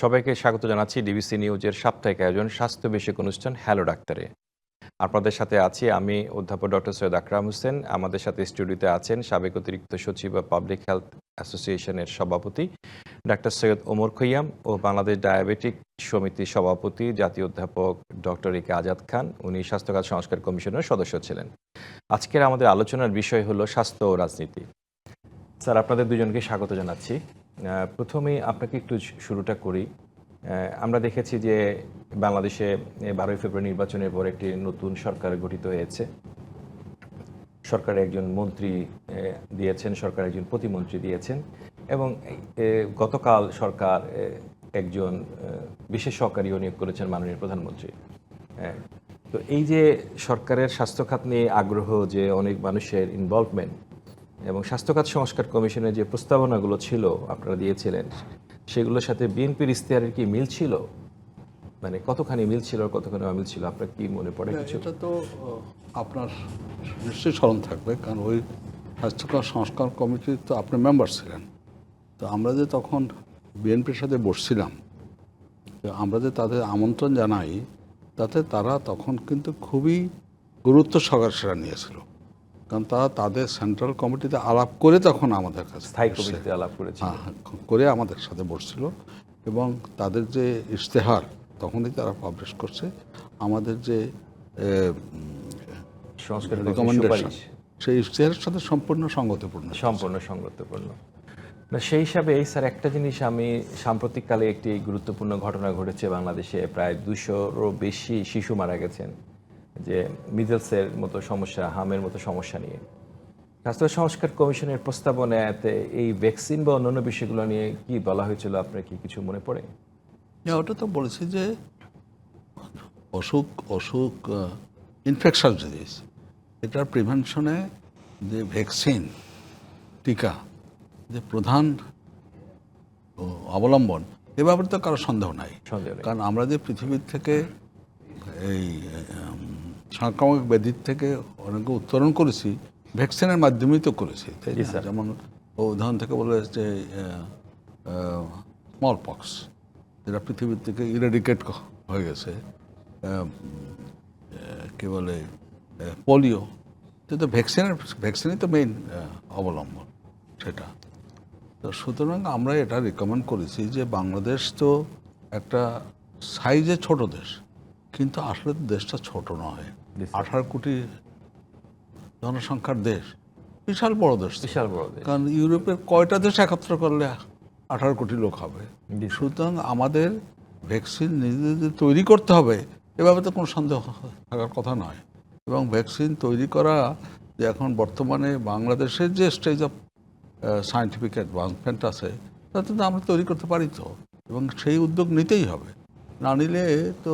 সবাইকে স্বাগত জানাচ্ছি ডিবিসি নিউজের সাপ্তাহিক আয়োজন স্বাস্থ্য বিষয়ক অনুষ্ঠান হ্যালো ডাক্তারে। আপনাদের সাথে আছি আমি অধ্যাপক ডক্টর সৈয়দ আকরাম হোসেন। আমাদের সাথে স্টুডিওতে আছেন সাবেক অতিরিক্ত সচিব বা পাবলিক হেলথ অ্যাসোসিয়েশনের সভাপতি ডাক্তার সৈয়দ ওমর খৈয়াম ও বাংলাদেশ ডায়াবেটিক সমিতির সভাপতি জাতীয় অধ্যাপক ডক্টর এ কে আজাদ খান। উনি স্বাস্থ্য খাত সংস্কার কমিশনের সদস্য ছিলেন। আজকের আমাদের আলোচনার বিষয় হলো স্বাস্থ্য ও রাজনীতি। স্যার, আপনাদের দুজনকে স্বাগত জানাচ্ছি। প্রথমেই আপনাকে একটু শুরুটা করি। আমরা দেখেছি যে বাংলাদেশে 12ই ফেব্রুয়ারি নির্বাচনের পর একটি নতুন সরকার গঠিত হয়েছে। সরকারে একজন মন্ত্রী দিয়েছেন, সরকার একজন প্রতিমন্ত্রী দিয়েছেন এবং গতকাল সরকার একজন বিশেষ সহকারীও নিয়োগ করেছেন মাননীয় প্রধানমন্ত্রী। তো এই যে সরকারের স্বাস্থ্য খাত নিয়ে আগ্রহ, যে অনেক মানুষের ইনভলভমেন্ট এবং স্বাস্থ্য খাত সংস্কার কমিশনের যে প্রস্তাবনাগুলো ছিল আপনারা দিয়েছিলেন, সেগুলোর সাথে বিএনপির ইশতেহারের কি মিল ছিল? মানে কতখানি মিল ছিল আর কতখানি অমিল ছিল, আপনার কি মনে পড়ে কিছু? এটা তো আপনার নিশ্চয়ই স্মরণ থাকবে, কারণ ওই স্বাস্থ্যকর সংস্কার কমিটির তো আপনি মেম্বার ছিলেন। তো আমরা যে তখন বিএনপির সাথে বসছিলাম, আমরা যে তাদের আমন্ত্রণ জানাই, তাতে তারা তখন কিন্তু খুবই গুরুত্ব সহকারে সেটা নিয়েছিল, কারণ তারা তাদের সেন্ট্রাল কমিটিতে আলাপ করে তখন আমাদের কাছে স্থায়ী কমিটিতে আলাপ করেছে করে আমাদের সাথে বসছিল এবং তাদের যে ইশতেহার তখনই তারা পাবলিশ করছে। আমাদের যে সংস্কার রেকমেন্ডেশন সেই ইশতেহারের সাথে সম্পূর্ণ সঙ্গতিপূর্ণ। না, সেই হিসাবে স্যার একটা জিনিস, আমি সাম্প্রতিককালে একটি গুরুত্বপূর্ণ ঘটনা ঘটেছে বাংলাদেশে। প্রায় 200-রও বেশি শিশু মারা গেছেন যে মিজেলসের মতো সমস্যা, হামের মতো সমস্যা নিয়ে। স্বাস্থ্য সংস্কার কমিশনের প্রস্তাবনাতে এই ভ্যাকসিন বা অন্যান্য বিষয়গুলো নিয়ে কি বলা হয়েছিল, আপনার কি কিছু মনে পড়ে? ওটা তো বলেছি যে অসুখ ইনফেকশাস ডিজিজ, এটার প্রিভেনশনে যে ভ্যাকসিন, টিকা যে প্রধান অবলম্বন, এ ব্যাপারে তো কারো সন্দেহ নাই। কারণ আমরা যে পৃথিবীর থেকে এই সংক্রামক ব্যাধির থেকে অনেকে উত্তরণ করেছি ভ্যাকসিনের মাধ্যমেই তো করেছি, তাই না? যেমন উদাহরণ থেকে বলে যে স্মল পক্স, যেটা পৃথিবীর থেকে ইরেডিকেট হয়ে গেছে, কী বলে পোলিও, তো ভ্যাকসিনই তো মেইন অবলম্বন সেটা। তো সুতরাং আমরা এটা রিকমেন্ড করেছি যে বাংলাদেশ তো একটা সাইজে ছোট দেশ, কিন্তু আসলে দেশটা ছোট নয়। 18 কোটি জনসংখ্যার দেশ, বিশাল বড় দেশ। কারণ ইউরোপের কয়টা দেশ একত্র করলে 18 কোটি লোক হবে। সুতরাং আমাদের ভ্যাকসিন নিজেদের তৈরি করতে হবে, এভাবে তো কোনো সন্দেহ থাকার কথা নয়। এবং ভ্যাকসিন তৈরি করা যে এখন বর্তমানে বাংলাদেশের যে স্টেজ অফ সায়েন্টিফিক অ্যাডভান্সমেন্ট আছে, তাতে তো আমরা তৈরি করতে পারি তো, এবং সেই উদ্যোগ নিতেই হবে। না নিলে তো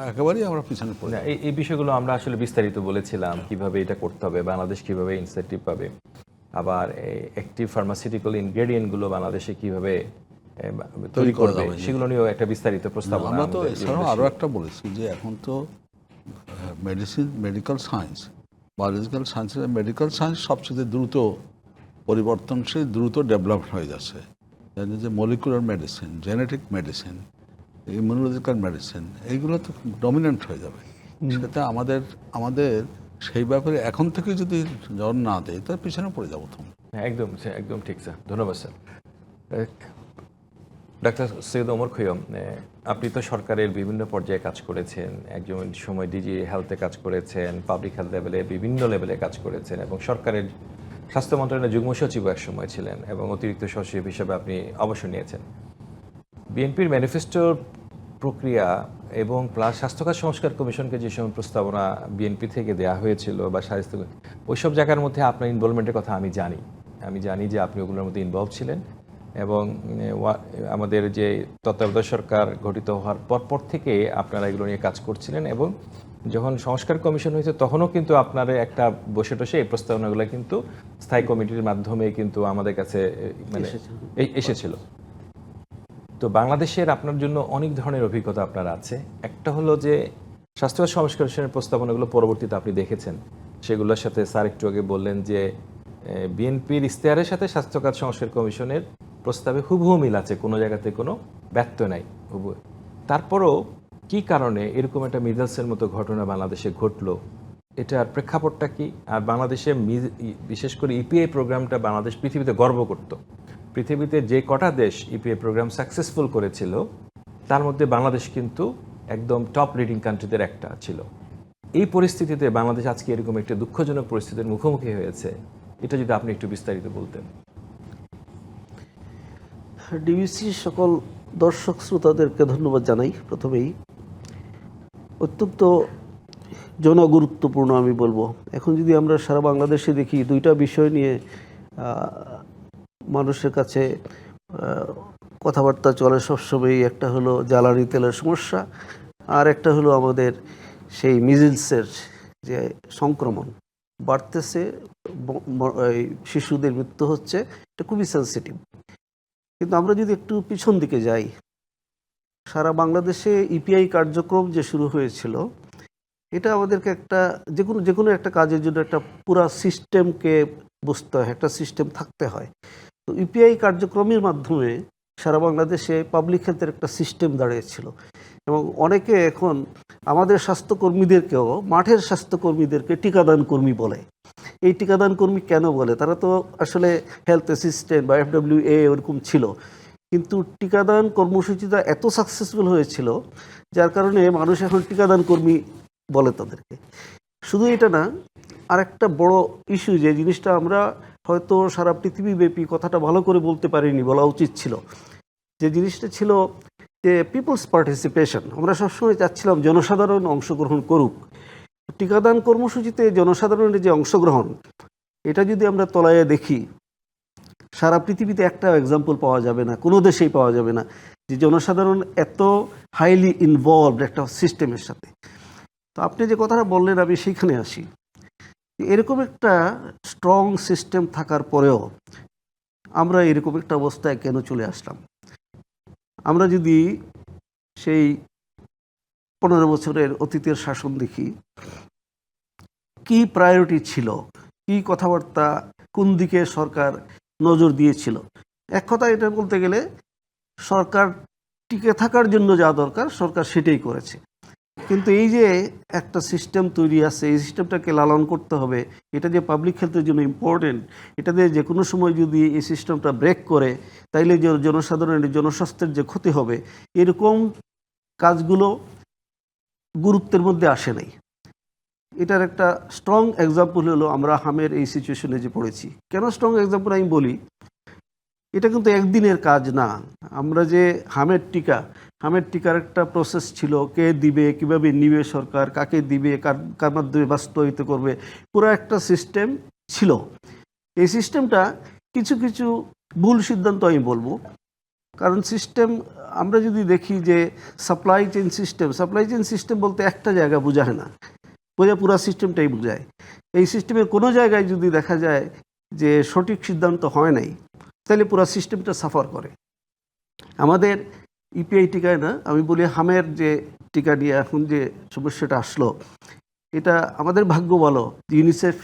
একেবারেই আমরা পিছনে পড়ে। এই বিষয়গুলো আমরা আসলে বিস্তারিত বলেছিলাম, কিভাবে এটা করতে হবে, বাংলাদেশ কিভাবে ইনসেন্টিভ পাবে, আবার অ্যাক্টিভ ফার্মাসিউটিক্যাল ইনগ্রেডিয়েন্টগুলো বাংলাদেশে কিভাবে তৈরি করবে, সেগুলো নিয়েও একটা বিস্তারিত প্রস্তাব। আমরা তো এছাড়াও আরও একটা বলেছি যে এখন তো medical science, biological science, medical science সবচেয়ে দ্রুত পরিবর্তনশীল, দ্রুত ডেভেলপ হয়ে যাচ্ছে। যে molecular medicine, genetic medicine, immunological medicine, এইগুলো তো ডমিনেন্ট হয়ে যাবে। সেটা আমাদের সেই ব্যাপারে এখন থেকে যদি জ্বর না দেয়, তার পিছনে পড়ে যাবো। একদম ঠিক স্যার, ধন্যবাদ স্যার। ডাক্তার সৈয়দ ওমর খৈয়াম, আপনি তো সরকারের বিভিন্ন পর্যায়ে কাজ করেছেন, একজন সময় ডিজি হেলথে কাজ করেছেন, পাবলিক হেলথ লেভেলে বিভিন্ন লেভেলে কাজ করেছেন এবং সরকারের স্বাস্থ্য মন্ত্রণালয়ের যুগ্ম সচিব এক সময় ছিলেন এবং অতিরিক্ত সচিব হিসেবে আপনি অবসর নিয়েছেন। বিএনপির ম্যানিফেস্টোর প্রক্রিয়া এবং প্লাস স্বাস্থ্যখাত সংস্কার কমিশনকে যে সময় প্রস্তাবনা বিএনপি থেকে দেওয়া হয়েছিল বা স্বাস্থ্য, ওইসব জায়গার মধ্যে আপনার ইনভলভমেন্টের কথা আমি জানি যে আপনি ওগুলোর মধ্যে ইনভলভ ছিলেন এবং আমাদের যে তত্ত্বাবধায়ক সরকার গঠিত হওয়ার পর থেকে আপনারা এগুলো নিয়ে কাজ করছিলেন এবং যখন সংস্কার কমিশন হয়েছে তখনও কিন্তু আপনারা একটা বসে এই প্রস্তাবনাগুলো কিন্তু স্থায়ী কমিটির মাধ্যমে কিন্তু আমাদের কাছে মানে এসেছিল। তো বাংলাদেশের আপনার জন্য অনেক ধরনের অভিজ্ঞতা আপনার আছে। একটা হলো যে স্বাস্থ্য সংস্কারের প্রস্তাবনাগুলো পরবর্তীতে আপনি দেখেছেন, সেগুলোর সাথে স্যার একটু আগে বললেন যে বিএনপির ইশতেহারের সাথে স্বাস্থ্য খাত সংস্কার কমিশনের প্রস্তাবে হুবহু মিল আছে, কোনো জায়গাতে কোনো ব্যত্যয় নাই। উভয়। তারপরও কি কারণে এরকম একটা মিডলসের মতো ঘটনা বাংলাদেশে ঘটলো, এটার প্রেক্ষাপটটা কি? আর বাংলাদেশে বিশেষ করে ইপিআই প্রোগ্রামটা বাংলাদেশ পৃথিবীতে গর্ব করত। পৃথিবীতে যে কটা দেশ ইপিআই প্রোগ্রাম সাকসেসফুল করেছিল তার মধ্যে বাংলাদেশ কিন্তু একদম টপ লিডিং কান্ট্রিদের একটা ছিল। এই পরিস্থিতিতে বাংলাদেশ আজকে এরকম একটা দুঃখজনক পরিস্থিতির মুখোমুখি হয়েছে, এটা যদি আপনি একটু বিস্তারিত বলতেন। ডিবিসি সকল দর্শক শ্রোতাদেরকে ধন্যবাদ জানাই। প্রথমেই অত্যন্ত জনগুরুত্বপূর্ণ আমি বলবো। এখন যদি আমরা সারা বাংলাদেশে দেখি, দুইটা বিষয় নিয়ে মানুষের কাছে কথাবার্তা চলে সবসময়ই। একটা হলো জ্বালানি তেলের সমস্যা, আর একটা হলো আমাদের সেই মিজিলসের যে সংক্রমণ বাড়তেছে, শিশুদের মৃত্যু হচ্ছে, এটা খুবই সেন্সিটিভ। কিন্তু আমরা যদি একটু পিছন দিকে যাই, সারা বাংলাদেশে ইপিআই কার্যক্রম যে শুরু হয়েছিল, এটা আমাদেরকে একটা যে কোনো একটা কাজের জন্য একটা পুরা সিস্টেমকে বুঝতে হয়, একটা সিস্টেম থাকতে হয়। তো ইপিআই কার্যক্রমের মাধ্যমে সারা বাংলাদেশে পাবলিক হেলথের একটা সিস্টেম দাঁড়িয়েছিল। এবং অনেকে এখন আমাদের স্বাস্থ্যকর্মীদেরকেও, মাঠের স্বাস্থ্যকর্মীদেরকে টিকাদান কর্মী বলে। এই টিকাদান কর্মী কেন বলে? তারা তো আসলে হেলথ অ্যাসিস্ট্যান্ট বা FWA ওরকম ছিল, কিন্তু টিকাদান কর্মসূচিটা এত সাকসেসফুল হয়েছিল যার কারণে মানুষ এখন টিকাদান কর্মী বলে তাদেরকে। শুধু এটা না, আরেকটা বড় ইস্যু, যে জিনিসটা আমরা হয়তো সারা পৃথিবীব্যাপী কথাটা ভালো করে বলতে পারিনি, বলা উচিত ছিল, যে জিনিসটা ছিল যে পিপলস পার্টিসিপেশন। আমরা সবসময় চাচ্ছিলাম জনসাধারণ অংশগ্রহণ করুক। টিকাদান কর্মসূচিতে জনসাধারণের যে অংশগ্রহণ, এটা যদি আমরা তলায় দেখি, সারা পৃথিবীতে একটা এক্সাম্পল পাওয়া যাবে না, কোনো দেশেই পাওয়া যাবে না যে জনসাধারণ এত হাইলি ইনভলভড একটা সিস্টেমের সাথে। তো আপনি যে কথাটা বললেন, আমি সেইখানে আসি। এরকম একটা স্ট্রং সিস্টেম থাকার পরেও আমরা এরকম একটা অবস্থায় কেন চলে আসলাম? আমরা যদি সেই 15 বছরের অতীতের শাসন দেখি, কি প্রায়োরিটি ছিল, কি কথাবার্তা, কোন দিকে সরকার নজর দিয়েছিল। এক কথা এটা বলতে গেলে, সরকার টিকে থাকার জন্য যা দরকার সরকার সেটাই করেছে। কিন্তু এই যে একটা সিস্টেম তৈরি আছে, এই সিস্টেমটাকে লালন করতে হবে, এটা যে পাবলিক হেলথের জন্য ইম্পর্টেন্ট, এটাতে যে কোনো সময় যদি এই সিস্টেমটা ব্রেক করে, তাইলে যে জনসাধারণের জনস্বাস্থ্যের যে ক্ষতি হবে, এরকম কাজগুলো গুরুত্বের মধ্যে আসে নাই। এটার একটা স্ট্রং এক্সাম্পল হলো আমরা হামের এই সিচুয়েশনে যে পড়েছি। কেন স্ট্রং এক্সাম্পল আমি বলি, এটা কিন্তু একদিনের কাজ না। আমরা যে হামের টিকার একটা প্রসেস ছিল, কে দিবে, কিভাবে নিবে সরকার, কাকে দিবে, কার মাধ্যমে বাস্তবায়িত করবে, পুরো একটা সিস্টেম ছিল। এই সিস্টেমটা কিছু কিছু ভুল সিদ্ধান্ত আমি বলবো। কারণ সিস্টেম আমরা যদি দেখি যে সাপ্লাই চেইন সিস্টেম বলতে একটা জায়গা বোঝায় না, পুরো সিস্টেমটাই বোঝায়। এই সিস্টেমের কোনো জায়গায় যদি দেখা যায় যে সঠিক সিদ্ধান্ত হয় নাই, তাহলে পুরো সিস্টেমটা সাফার করে। আমাদের ইপিআই টিকায় না, আমি বলি হামের যে টিকা নিয়ে এখন যে সমস্যাটা আসলো, এটা আমাদের ভাগ্য ভালো। ইউনিসেফ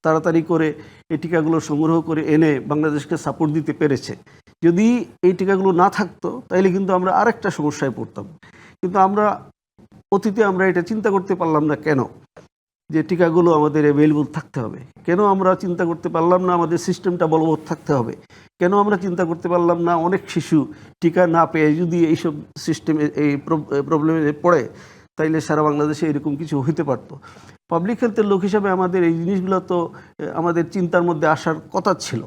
তাড়াতাড়ি করে এই টিকাগুলো সংগ্রহ করে এনে বাংলাদেশকে সাপোর্ট দিতে পেরেছে। যদি এই টিকাগুলো না থাকতো, তাইলে কিন্তু আমরা আরেকটা সমস্যায় পড়তাম। কিন্তু অতীতে আমরা এটা চিন্তা করতে পারলাম না কেন, যে টিকাগুলো আমাদের অ্যাভেলেবল থাকতে হবে। কেন আমরা চিন্তা করতে পারলাম না আমাদের সিস্টেমটা বলবৎ থাকতে হবে? কেন আমরা চিন্তা করতে পারলাম না অনেক শিশু টিকা না পেয়ে যদি এইসব সিস্টেমে এই প্রবলেমে পড়ে, তাইলে সারা বাংলাদেশে এরকম কিছু হইতে পারতো? পাবলিক হেলথের লোক হিসাবে আমাদের এই জিনিসগুলো তো আমাদের চিন্তার মধ্যে আসার কথা ছিল।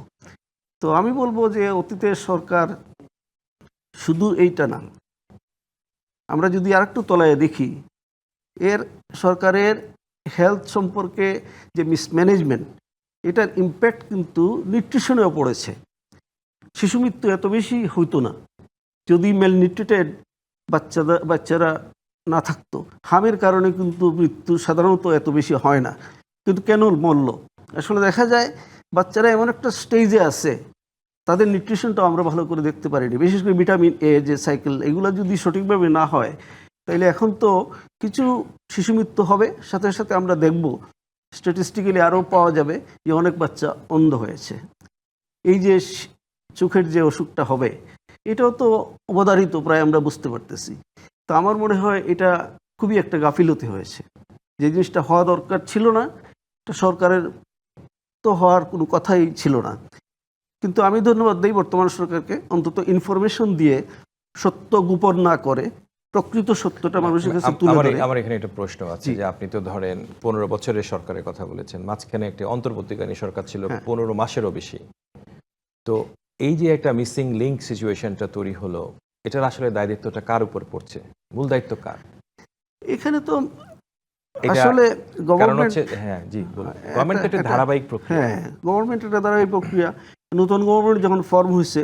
তো আমি বলবো যে অতীতের সরকার শুধু এইটা না, আমরা যদি আরেকটু তলায় দেখি, সরকারের হেলথ সম্পর্কে যে মিসম্যানেজমেন্ট, এটার ইম্প্যাক্ট কিন্তু নিউট্রিশনেও পড়েছে। শিশু মৃত্যু এত বেশি হইতো না যদি ম্যালনিউট্রিটেড বাচ্চারা না থাকতো। হামের কারণে কিন্তু মৃত্যু সাধারণত এত বেশি হয় না। কিন্তু কেন মরল? আসলে দেখা যায় বাচ্চারা এমন একটা স্টেজে আছে, তাদের নিউট্রিশনটাও আমরা ভালো করে দেখতে পারিনি। বিশেষ করে ভিটামিন এ যে সাইকেল, এগুলো যদি সঠিকভাবে না হয়, তাইলে এখন তো কিছু শিশু মৃত্যু হবে, সাথে সাথে আমরা দেখব স্ট্যাটিস্টিক্যালি আরও পাওয়া যাবে যে অনেক বাচ্চা অন্ধ হয়েছে। এই যে চোখের যে অসুখটা হবে, এটাও তো অবধারিত, প্রায় আমরা বুঝতে পারতেছি। তো আমার মনে হয় এটা খুবই একটা গাফিলতি হয়েছে। যে জিনিসটা হওয়া দরকার ছিল না, এটা সরকারের তো হওয়ার কোনো কথাই ছিল না। কিন্তু আমি ধন্যবাদ দিই বর্তমান সরকারকে, অন্তত ইনফরমেশন দিয়ে সত্য গোপন না করে প্রকৃত সত্যটা মানুষের কাছে তুলে ধরে। আমার এখানে একটা প্রশ্ন আছে যে আপনি তো ধরেন 15 বছরের সরকারের কথা বলেছেন, মাঝখানে একটা অন্তর্বর্তীকালীন সরকার ছিল 15 মাসেরও বেশি। তো এই যে একটা মিসিং লিঙ্ক সিচুয়েশনটা তৈরি হলো, এটার আসলে দায়িত্বটা কার উপর পড়ছে? মূল দায়িত্ব কার এখানে তো এটা? আসলে কারণ গভর্নমেন্ট, হচ্ছে, হ্যাঁ জি বলুন, গভর্নমেন্ট একটা ধারাবাহিক প্রক্রিয়া। হ্যাঁ গভর্নমেন্ট একটা ধারাবাহিক প্রক্রিয়া। নতুন গভর্নমেন্ট যখন ফর্ম হয়েছে,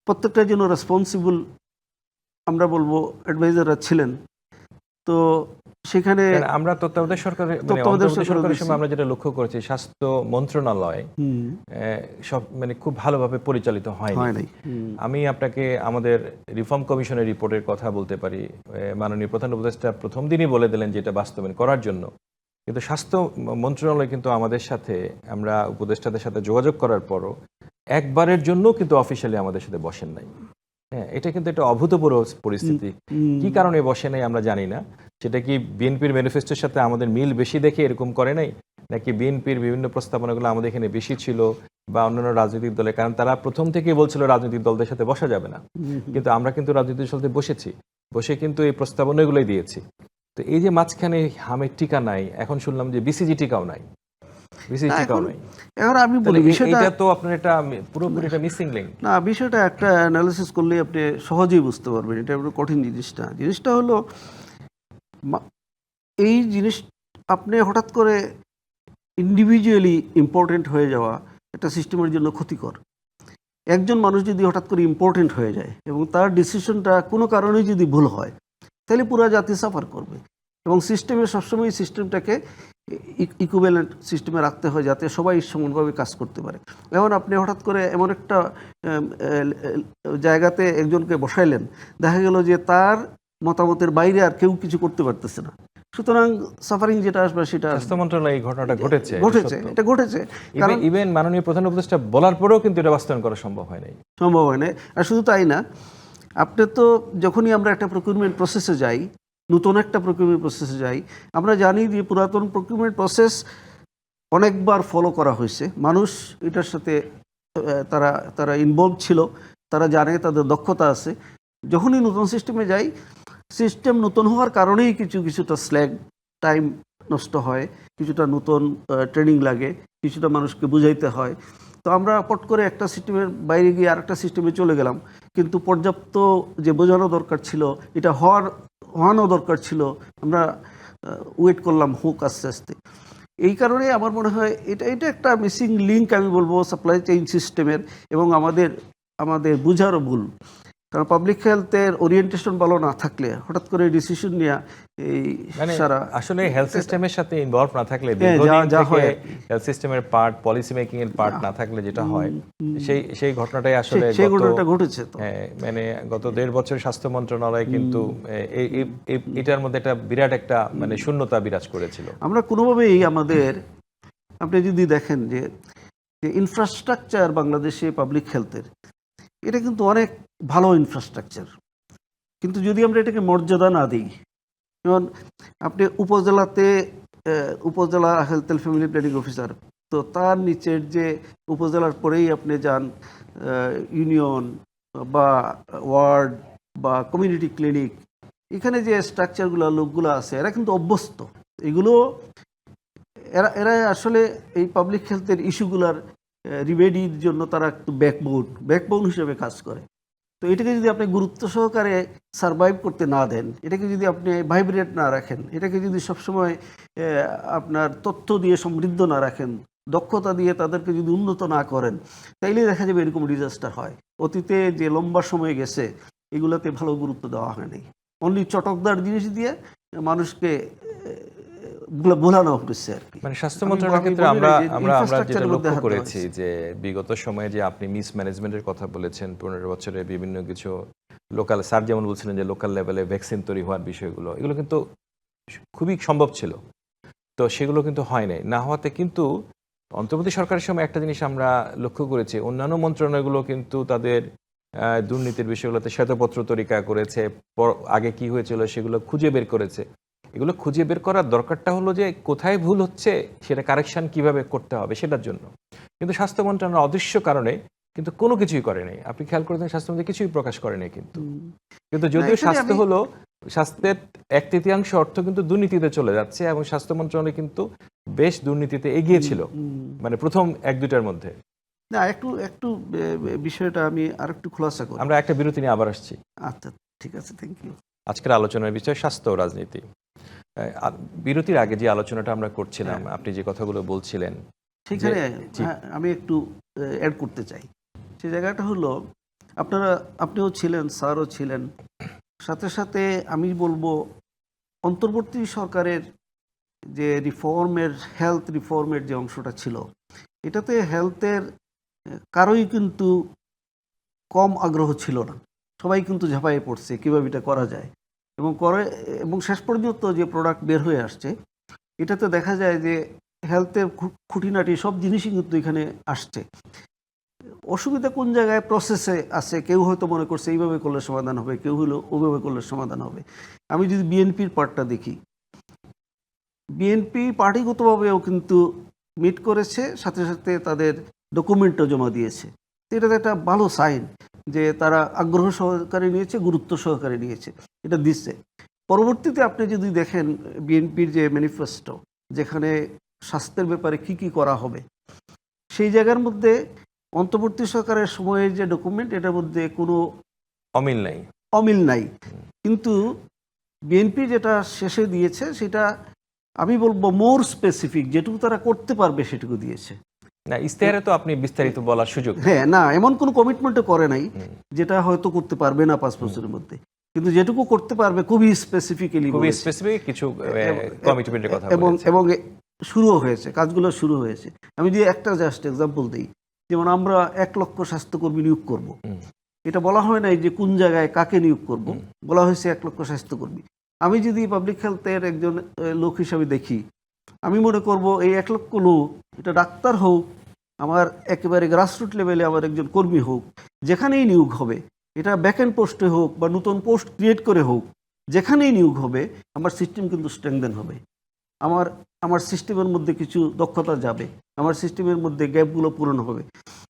প্রত্যেকটা জন্য রেসপন্সিবল আমরা বলবো অ্যাডভাইজাররা ছিলেন। তো সেখানে কারণ আমরা তত্ত্বাবধায়ক সরকারের মানে তত্ত্বাবধায়ক অন্তর্বর্তী সরকার সরকারের দিচ্ছি। সময় আমরা যেটা লক্ষ্য করেছি, স্বাস্থ্য মন্ত্রণালয় সব মানে খুব ভালোভাবে পরিচালিত হয়নি। হয় নাই। আমি আপনাকে আমাদের রিফর্ম কমিশনের রিপোর্টের কথা বলতে পারি। মাননীয় প্রধান উপদেষ্টা প্রথম দিনই বলে দিলেন যে এটা বাস্তবায়ন করার জন্য, কিন্তু স্বাস্থ্য মন্ত্রণালয় কিন্তু আমাদের সাথে, আমরা উপদেষ্টাদের সাথে যোগাযোগ করার পরও একবারের জন্য কিন্তু অফিসিয়ালি আমাদের সাথে বসেন নাই। হ্যাঁ, এটা কিন্তু একটা অভূতপূর্ব পরিস্থিতি। কি কারণে বসে নাই আমরা জানি না। সেটা কি বিএনপির ম্যানিফেস্টোর সাথে আমাদের মিল বেশি দেখে এরকম করে নাই, নাকি বিএনপির বিভিন্ন প্রস্তাবনাগুলো আমাদের এখানে বেশি ছিল, বা অন্যান্য রাজনৈতিক দলে? কারণ তারা প্রথম থেকেই বলছিল রাজনৈতিক দলদের সাথে বসা যাবে না, কিন্তু আমরা কিন্তু রাজনৈতিক দলের সাথে বসেছি, বসে কিন্তু এই প্রস্তাবনাগুলোই দিয়েছি। তো এই যে মাঝখানে হামের টিকা নাই, এখন শুনলাম যে বিসিজি টিকাও নাই, বিসিজি টিকাও নাই। এখন আমি বলি বিষয়টা, এটা তো আপনার এটা পুরোপুরি একটা মিসিং লিঙ্ক। না বিষয়টা একটা অ্যানালিসিস করলে আপনি সহজেই বুঝতে পারবেন। এটা একটা কঠিন জিনিসটা হলো এই জিনিস আপনি হঠাৎ করে ইন্ডিভিজুয়ালি ইম্পর্টেন্ট হয়ে যাওয়া একটা সিস্টেমের জন্য ক্ষতিকর। একজন মানুষ যদি হঠাৎ করে ইম্পর্টেন্ট হয়ে যায় এবং তার ডিসিশনটা কোনো কারণে যদি ভুল হয়, তাহলে পুরো জাতি সাফার করবে। এবং সিস্টেমে সবসময় সিস্টেমটাকে ইকুইভ্যালেন্ট সিস্টেমে রাখতে হয়, যাতে সবাই সমানভাবে কাজ করতে পারে। এখন আপনি হঠাৎ করে এমন একটা জায়গাতে একজনকে বসাইলেন, দেখা গেল যে তার মতামতের বাইরে আর কেউ কিছু করতে পারতেছে না, সুতরাং সাফারিং যেটা আসবে সেটা স্বাস্থ্য মন্ত্রণালয়ে এই ঘটনাটা ঘটেছে। এটা ঘটেছে। কারণ ইভেন মাননীয় প্রধান উপদেষ্টা বলার পরেও কিন্তু এটা বাস্তবায়ন করা সম্ভব হয় নাই। সম্ভব হয় না। আর শুধু তাই না, আপনি তো যখনই আমরা একটা প্রকিউরমেন্ট প্রসেসে যাই, নতুন একটা প্রকিউরমেন্ট প্রসেসে যাই, আমরা জানি যে পুরাতন প্রকিউরমেন্ট প্রসেস অনেকবার ফলো করা হয়েছে। মানুষ এটার সাথে তারা ইনভলভ ছিল, তারা জানে, তাদের দক্ষতা আছে। যখনই নতুন সিস্টেমে যাই, সিস্টেম নতুন হওয়ার কারণেই কিছুটা স্ল্যাগ টাইম নষ্ট হয়, কিছুটা নতুন ট্রেনিং লাগে, কিছুটা মানুষকে বুঝাইতে হয়। তো আমরা পট করে একটা সিস্টেমের বাইরে গিয়ে আরেকটা সিস্টেমে চলে গেলাম, কিন্তু পর্যাপ্ত যে বোঝানো দরকার ছিল, এটা হওয়ানো দরকার ছিল, আমরা ওয়েট করলাম হোক আস্তে আস্তে। এই কারণে আমার মনে হয় এটা একটা মিসিং লিঙ্ক আমি বলবো সাপ্লাই চেইন সিস্টেমের, এবং আমাদের বুঝারও ভুল। কারণ পাবলিক হেলথের ওরিয়েন্টেশন ভালো না থাকলে হঠাৎ করে ডিসিশন নেওয়া, এই মানে সারা আসলে হেলথ সিস্টেমের সাথে ইনভলভ না থাকলে, হেলথ সিস্টেমের পার্ট, পলিসি মেকিং এর পার্ট না থাকলে যেটা হয়, সেই ঘটনাটাই আসলে সেই ঘটনাটা ঘটেছে। তো মানে গত 1.5 বছর স্বাস্থ্য মন্ত্রণালয় কিন্তু এটার মধ্যে একটা বিরাট একটা মানে শূন্যতা বিরাজ করেছিল। আমরা কোনোভাবেই আমাদের, আপনি যদি দেখেন যে ইনফ্রাস্ট্রাকচার বাংলাদেশে পাবলিক হেলথের, এটা কিন্তু অনেক ভালো ইনফ্রাস্ট্রাকচার, কিন্তু যদি আমরা এটাকে মর্যাদা না দিই, যেমন আপনি উপজেলা health and family planning officer, তো তার নিচের যে উপজেলার পরেই আপনি যান ইউনিয়ন বা ওয়ার্ড বা কমিউনিটি ক্লিনিক, এখানে যে স্ট্রাকচারগুলো লোকগুলো আছে, এরা কিন্তু অভ্যস্ত। এগুলো এরা আসলে এই পাবলিক হেলথের ইস্যুগুলার রিমেডির জন্য তারা একটু ব্যাকবোন হিসেবে কাজ করে। তো এটাকে যদি আপনি গুরুত্ব সহকারে সারভাইভ করতে না দেন, এটাকে যদি আপনি ভাইব্রেট না রাখেন, এটাকে যদি সবসময় আপনার তথ্য দিয়ে সমৃদ্ধ না রাখেন, দক্ষতা দিয়ে তাদেরকে যদি উন্নত না করেন, তাইলে দেখা যাবে এরকম ডিজাস্টার হয়। অতীতে যে লম্বা সময় গেছে, এগুলোতে ভালো গুরুত্ব দেওয়া হয় নাই, অনলি চটকদার জিনিস দিয়ে মানুষকে ভোলানো হচ্ছে আর কি। মানে স্বাস্থ্য মন্ত্রণালয়ের ক্ষেত্রে আমরা যেটা লক্ষ্য করেছি যে বিগত সময়ে যে আপনি মিসম্যানেজমেন্টের কথা বলেছেন, 15 বছরে বিভিন্ন কিছু লোকাল, স্যার যেমন বলছিলেন যে লোকাল লেভেলে ভ্যাকসিন তৈরি হওয়ার বিষয়গুলো, এগুলো কিন্তু খুবই সম্ভব ছিল, তো সেগুলো কিন্তু হয় নাই। না হওয়াতে কিন্তু অন্তর্বর্তী সরকারের সময় একটা জিনিস আমরা লক্ষ্য করেছি, অন্যান্য মন্ত্রণালয়গুলো কিন্তু তাদের দুর্নীতির বিষয়গুলোতে শ্বেতপত্র তরিকা করেছে, আগে কি হয়েছিল সেগুলো খুঁজে বের করেছে। এগুলো খুঁজে বের করার দরকারটা হলো যে কোথায় ভুল হচ্ছে সেটা কারেকশন কিভাবে করতে হবে সেটার জন্য। কিন্তু স্বাস্থ্য মন্ত্রণালয় অদৃশ্য কারণে কিন্তু কোনো কিছুই করেনি। আপনি খেয়াল করেছেন স্বাস্থ্যমন্ত্রী কিছুই প্রকাশ করেনি কিন্তু। কিন্তু যদিও এখানে স্বাস্থ্য আমি- হলো, স্বাস্থ্যের 1/3 অর্থ কিন্তু দুর্নীতিতে চলে যাচ্ছে এবং স্বাস্থ্য মন্ত্রণালয় কিন্তু বেশ দুর্নীতিতে এগিয়ে ছিল, মানে প্রথম 1-2টার মধ্যে। না একটু একটু বিষয়টা আমি আর একটু খোলাসা করি। আমরা একটা বিরতি নিয়ে আবার আসছি। আচ্ছা ঠিক আছে, থ্যাংক ইউ। আজকের আলোচনার বিষয় স্বাস্থ্য ও রাজনীতি। বিরতির আগে যে আলোচনাটা আমরা করছিলাম, আপনি যে কথাগুলো বলছিলেন, সেখানে জি। আমি একটু অ্যাড করতে চাই। সেই জায়গাটা হলো আপনিও ছিলেন, স্যারও ছিলেন, সাথে সাথে আমি বলবো অন্তর্বর্তী সরকারের যে রিফর্মের, হেলথ রিফর্মের যে অংশটা ছিল, এটাতে হেলথের কারোই কিন্তু কম আগ্রহ ছিল না। সবাই কিন্তু ঝাঁপায়ে পড়ছে কীভাবে এটা করা যায় এবং শেষ পর্যন্ত যে প্রোডাক্ট বের হয়ে আসছে, এটাতে দেখা যায় যে হেলথের খুঁটিনাটি সব জিনিসই কিন্তু এখানে আসছে। অসুবিধা কোন জায়গায় প্রসেসে আছে, কেউ হয়তো মনে করছে এইভাবে করলে সমাধান হবে, কেউ হলো ওইভাবে করলে সমাধান হবে। আমি যদি বিএনপির পার্টটা দেখি, বিএনপি পার্টিগতভাবেও কিন্তু মিট করেছে, সাথে সাথে তাদের ডকুমেন্টও জমা দিয়েছে। এটা একটা ভালো সাইন যে তারা আগ্রহ সহকারে নিয়েছে, গুরুত্ব সহকারে নিয়েছে, এটা দিচ্ছে। পরবর্তীতে আপনি যদি দেখেন বিএনপির যে ম্যানিফেস্টো, যেখানে স্বাস্থ্যের ব্যাপারে কি কি করা হবে, সেই জায়গার মধ্যে অন্তর্বর্তী সরকারের সময়ের যে ডকুমেন্ট, এটার মধ্যে কোনো অমিল নাই। কিন্তু বিএনপি যেটা শেষে দিয়েছে সেটা আমি বলবো মোর স্পেসিফিক, যেটুকু তারা করতে পারবে সেটুকু দিয়েছে। না, ইস্তেহারে তো আপনি বিস্তারিত বলার সুযোগ নেই। হ্যাঁ, না এমন কোনো কমিটমেন্টও করে নাই যেটা হয়তো করতে পারবে না 5 বছরের মধ্যে, কিন্তু যেটুকু করতে পারবে খুবই স্পেসিফিক্যালি, খুবই স্পেসিফিক কিছু কমিটমেন্টের কথা বলেছে। এবং শুরুও হয়েছে, কাজগুলো শুরু হয়েছে। আমি যদি একটা জাস্ট এক্সাম্পল দিই, যেমন আমরা 1 লক্ষ স্বাস্থ্যকর্মী নিয়োগ করব, এটা বলা হয় নাই যে কোন জায়গায় কাকে নিয়োগ করব, বলা হয়েছে 1 লক্ষ স্বাস্থ্যকর্মী। আমি যদি পাবলিক হেলথের একজন লোক হিসাবে দেখি, আমি মনে করব এই 1 লক্ষ লোক, এটা ডাক্তার হোক, আমার একেবারে গ্রাসরুট লেভেলে আমার একজন কর্মী হোক, যেখানেই নিয়োগ হবে, এটা ব্যাকএন্ড পোস্টে হোক বা নতুন পোস্ট ক্রিয়েট করে হোক, যেখানেই নিয়োগ হবে, আমার সিস্টেম কিন্তু স্ট্রেংথেন হবে। আমার সিস্টেমের মধ্যে কিছু দক্ষতা যাবে, আমার সিস্টেমের মধ্যে গ্যাপগুলো পূরণ হবে।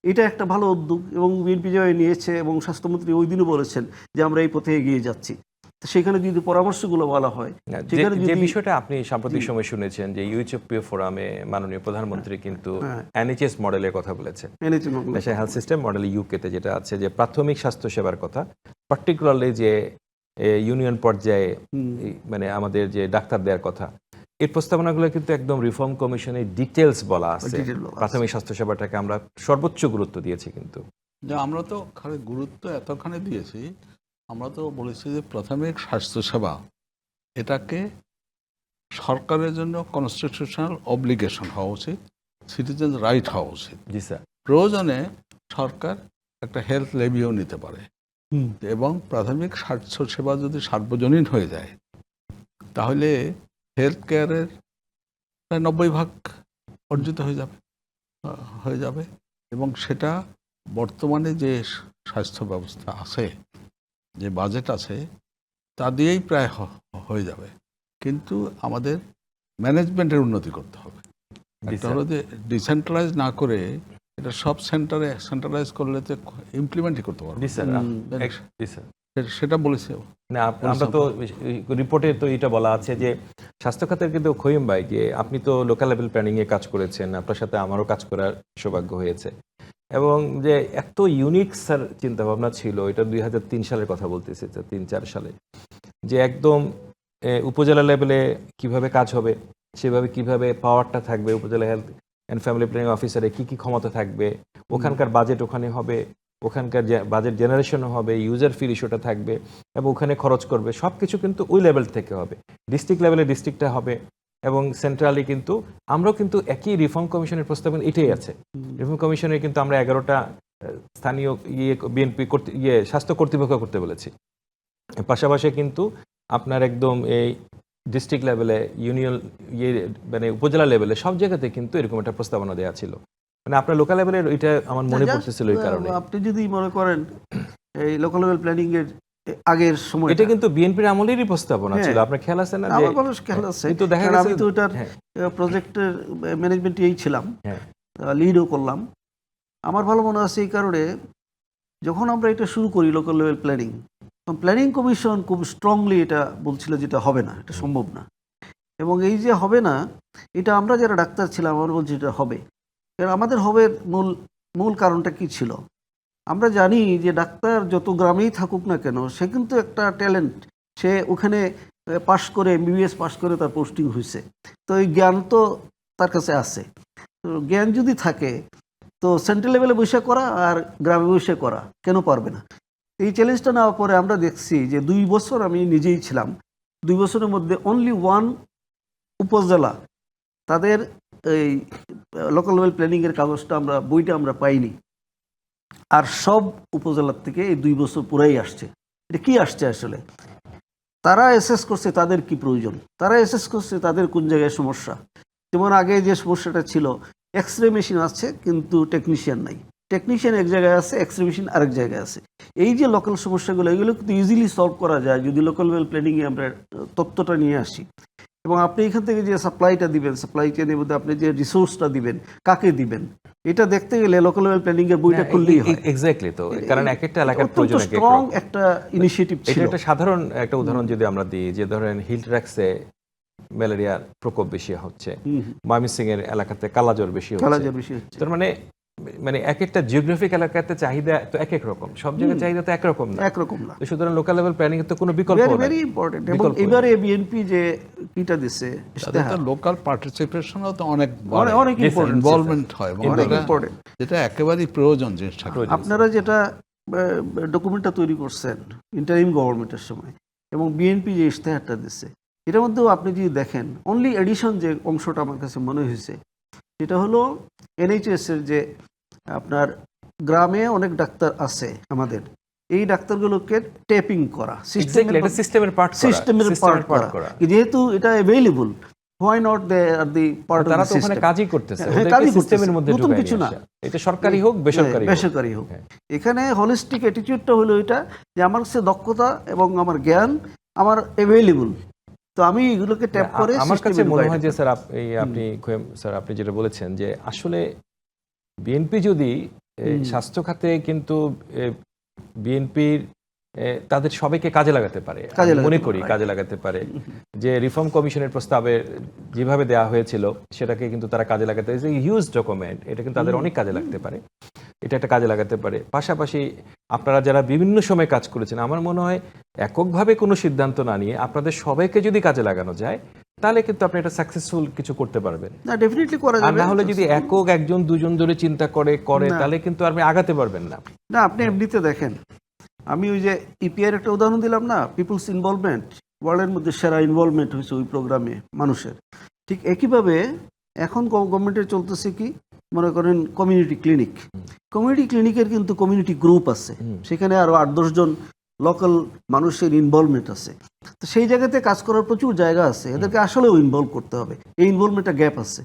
এটা একটা ভালো উদ্যোগ এবং বিএনপি যেভাবে নিয়েছে, এবং স্বাস্থ্যমন্ত্রী ওই দিনও বলেছেন যে আমরা এই পথে এগিয়ে যাচ্ছি। সেখানে যদি পরামর্শগুলো বলা হয়, সেখানে যে বিষয়টা আপনি সাম্প্রতিক সময় শুনেছেন যে ইউএইচপিও ফোরামে মাননীয় প্রধানমন্ত্রী কিন্তু এনএইচএস মডেলের কথা বলেছেন, ন্যাশনাল হেলথ সিস্টেম মডেল, ইউকেতে যেটা আছে, যে প্রাথমিক স্বাস্থ্য সেবার কথা, পার্টিকুলারলি যে ইউনিয়ন পর্যায়ে মানে আমাদের যে ডাক্তার দেওয়ার কথা, এই প্রস্তাবনাগুলো কিন্তু একদম রিফর্ম কমিশনের ডিটেলস বলা আছে। প্রাথমিক স্বাস্থ্য সেবাটাকে আমরা সর্বোচ্চ গুরুত্ব দিয়েছি, কিন্তু আমরা তো খালি গুরুত্ব এতখানি দিয়েছি, আমরা তো বলেছি যে প্রাথমিক স্বাস্থ্যসেবা এটাকে সরকারের জন্য কনস্টিটিউশনাল অব্লিগেশন হওয়া উচিত, সিটিজেন রাইট হওয়া উচিত। জি স্যার। প্রয়োজনে সরকার একটা হেলথ লেভিও নিতে পারে, এবং প্রাথমিক স্বাস্থ্যসেবা যদি সার্বজনীন হয়ে যায়, তাহলে হেলথ কেয়ারের প্রায় 90% অর্জিত হয়ে যাবে এবং সেটা বর্তমানে যে স্বাস্থ্য ব্যবস্থা আছে, যে বাজেট আছে, তা দিয়েই প্রায় হয়ে যাবে। কিন্তু আমাদের ম্যানেজমেন্টের উন্নতি করতে হবে। একটা হলো যে ডিসেন্ট্রালাইজ না করে এটা সব সেন্ট্রালাইজ করলে তো ইমপ্লিমেন্টই করতে পারবে। সেটা বলেছে না, আমরা তো রিপোর্টে তো এটা বলা আছে যে স্বাস্থ্য খাতের কিন্তু খৈম ভাই, যে আপনি তো লোকাল লেভেল প্ল্যানিং এ কাজ করেছেন, আপনার সাথে আমারও কাজ করার সৌভাগ্য হয়েছে, এবং যে এত ইউনিক স্যার চিন্তা ভাবনা ছিল, এটা 2003 সালের কথা বলতেছে, 3-4 সালে, যে একদম উপজেলা লেভেলে কিভাবে কাজ হবে, সেভাবে কিভাবে পাওয়ারটা থাকবে, উপজেলা হেলথ অ্যান্ড ফ্যামিলি প্ল্যানিং অফিসারে কি কি ক্ষমতা থাকবে, ওখানকার বাজেট ওখানে হবে, ওখানকার বাজেট জেনারেশনও হবে, ইউজার ফি ইস্যুটা থাকবে, এবং ওখানে খরচ করবে, সব কিছু কিন্তু ওই লেভেল থেকে হবে, ডিস্ট্রিক্ট লেভেলে ডিস্ট্রিক্টটা হবে, এবং সেন্ট্রালি কিন্তু আমরাও কিন্তু একই রিফর্ম কমিশনের প্রস্তাবনা এটাই আছে। রিফর্ম কমিশনে কিন্তু আমরা 11টা স্থানীয় বিএনপি স্বাস্থ্য কর্তৃপক্ষ করতে বলেছি, পাশাপাশি কিন্তু আপনার একদম এই ডিস্ট্রিক্ট লেভেলে, ইউনিয়ন মানে উপজেলা লেভেলে সব জায়গাতে কিন্তু এরকম একটা প্রস্তাবনা দেওয়া ছিল। মানে আপনার লোকাল লেভেলের ওইটা আমার মনে পড়তেছিল, ওই কারণে। আপনি যদি মনে করেন এই লোকাল লেভেল প্ল্যানিং এর আগের সময় এটা কিন্তু বিএনপির আমলেরই প্রস্তাবনা হ্যাঁ। ছিল, আপনার খেয়াল আছে না যে আমার মানুষ খেয়াল আছে, কিন্তু দেখা কারণ গেছে আমি তো ওটার হ্যাঁ, প্রজেক্টের ম্যানেজমেন্টেই ছিলাম, হ্যাঁ, লিডও করলাম। আমার ভালো মনে আছে এই কারণে, যখন আমরা এটা শুরু করি লোকাল লেভেল প্ল্যানিং, তখন প্ল্যানিং কমিশন খুব স্ট্রংলি এটা বলছিল যে এটা হবে না, এটা সম্ভব না। এবং এই যে হবে না, এটা আমরা যারা ডাক্তার ছিলাম আমরা বলছি এটা হবে। কারণ আমাদের হবে মূল কারণটা কি ছিল? আমরা জানি যে ডাক্তার যত গ্রামেই থাকুক না কেন, সে কিন্তু একটা ট্যালেন্ট, সে ওখানে পাশ করে এমবিবিএস পাশ করে তার পোস্টিং হয়েছে, তো এই জ্ঞান তো তার কাছে আছে। তো জ্ঞান যদি থাকে তো সেন্ট্রাল লেভেলে বসে করা আর গ্রামে বসে করা কেন পারবে না? এই চ্যালেঞ্জটা নেওয়ার পরে আমরা দেখছি যে 2 বছর আমি নিজেই ছিলাম, 2 বছরের মধ্যে অনলি 1 উপজেলা তাদের এই লোকাল লেভেল প্ল্যানিংয়ের কাগজটা বইটা আমরা পাইনি। আর সব উপজেলার থেকে এই 2 বছর পুরাই আসছে। এটা কি আসছে আসলে? তারা অ্যাসেস করছে তাদের কি প্রয়োজন, তারা অ্যাসেস করছে তাদের কোন জায়গায় সমস্যা। যেমন আগে যে সমস্যাটা ছিল, এক্স রে মেশিন আছে কিন্তু টেকনিশিয়ান নাই, টেকনিশিয়ান এক জায়গায় আছে, এক্স রে মেশিন আরেক জায়গায় আছে। এই যে লোকাল সমস্যাগুলো, এগুলো কিন্তু ইজিলি সলভ করা যায় যদি লোকাল লেভেল প্ল্যানিংয়ে আমরা তথ্যটা নিয়ে আসি। এবং আপনি এখান থেকে যে সাপ্লাইটা দিবেন, সাপ্লাই চেনের মধ্যে আপনি যে রিসোর্সটা দিবেন, কাকে দিবেন, এটা দেখতে গেলে লোকাল লেভেল প্ল্যানিং এর বইটা খুললেই হয়। এক্স্যাক্টলি, তো কারণ এক একটা এলাকার প্রয়োজন এক এক স্ট্রং রকম। একটা ইনিশিয়েটিভ এটা ছিল। একটা সাধারণ একটা উদাহরণ যদি আমরা দিই, যে ধরেন হিলট্রাক্সে ম্যালেরিয়ার প্রকোপ বেশি হচ্ছে, ময়মনসিং এর এলাকাতে কালাজ্বর বেশি হচ্ছে, কালাজ্বর বেশি হচ্ছে। তার মানে এক একটা জিওগ্রাফিক এলাকাতে চাহিদা তো এক এক রকম, সব জায়গায় চাহিদা তো একরকম না, একরকম না। তো সুতরাং লোকাল লেভেল প্ল্যানিং এর তো কোনো বিকল্প ভেরি নেই। Very important. এবং বিকল্প নেই। এবারে বিএনপি যে কিটা দিছে, লোকাল পার্টিসিপেশনও তো অনেক অনেক ইম্পর্টেন্ট, ইনভলভমেন্ট হয়, এবং অনেক এটা- ইম্পর্টেন্ট। যেটা একেবারেই প্রয়োজন জিনিসটা। আপনারা যেটা ডকুমেন্টটা তৈরি করছেন ইন্টারিম গভর্নমেন্টের সময়, এবং বিএনপি যে ইশতেহারটা দিচ্ছে, এটার মধ্যেও আপনি যদি দেখেন, অনলি এডিশন যে অংশটা আমার কাছে মনে হয়েছে, সেটা হলো এনএইচএস এর যে আপনার গ্রামে অনেক ডাক্তার আছে আমাদের, এই ডাক্তারগুলোকে ট্যাপিং করা, Exactly, এটা সিস্টেমের পার্ট করা, সিস্টেমের পার্ট করা। যেহেতু এটা available, why not they are the part of তারা দ্য তো ওখানে সিস্টেম। কাজই করতেছে, হ্যাঁ, ওদেরকে কাজই সিস্টেমের করতেছে, মধ্যে নতুন ঢুকায় কিছু নিয়ে না। আসা। এটা সরকারি হোক বেসরকারি হোক। বেসরকারি হোক, হ্যাঁ। এখানে হলিস্টিক অ্যাটিটিউডটা হলো এটা যে আমার কাছে দক্ষতা এবং আমার জ্ঞান আমার অ্যাভেইলেবল, তো আমি এগুলোকে ট্যাপ করে আমার কাছে system-এ মনে ঢুকাই হয় যে দেব। স্যার স্যার আপনি যেটা বলেছেন যে আসলে বিএনপি যদি স্বাস্থ্য খাতে কিন্তু বিএনপির তাদের সবাইকে কাজে লাগাতে পারে, কাজে আমি লাগাতে মনে পারে, করি right. কাজে লাগাতে পারে, যে রিফর্ম কমিশনের প্রস্তাবে যেভাবে দেওয়া হয়েছিল সেটাকে কিন্তু তারা কাজে লাগাতে, হিউজ ডকুমেন্ট, এটা কিন্তু তাদের অনেক কাজে লাগতে পারে, এটা একটা কাজে লাগাতে পারে। পাশাপাশি আপনারা যারা বিভিন্ন সময় কাজ করেছেন, আমার মনে হয় এককভাবে কোনো সিদ্ধান্ত না নিয়ে আপনাদের সবাইকে যদি কাজে লাগানো যায়, তাহলে কিন্তু আপনি এটা সাকসেসফুল কিছু করতে পারবেন। না, ডেফিনেটলি করা আর যাবে। না হলে যদি একক একজন দুজন ধরে চিন্তা করে না। তাহলে কিন্তু আপনি আগাতে পারবেন না। না, আপনি এমনিতে দেখেন, আমি ওই যে ইপিআর একটা উদাহরণ দিলাম না, পিপলস ইনভলভমেন্ট, ওয়ার্ল্ডের মধ্যে সেরা ইনভলভমেন্ট হয়েছে ওই প্রোগ্রামে মানুষের। ঠিক একইভাবে এখন গভর্নমেন্টের চলতেছে কি, মনে করেন কমিউনিটি ক্লিনিক, কমিউনিটি ক্লিনিকের কিন্তু কমিউনিটি গ্রুপ আছে, সেখানে আরো 8-10 জন লোকাল মানুষের ইনভলভমেন্ট আছে। তো সেই জায়গাতে কাজ করার প্রচুর জায়গা আছে, এদেরকে আসলেও ইনভলভ করতে হবে। এই ইনভলভমেন্টটা গ্যাপ আছে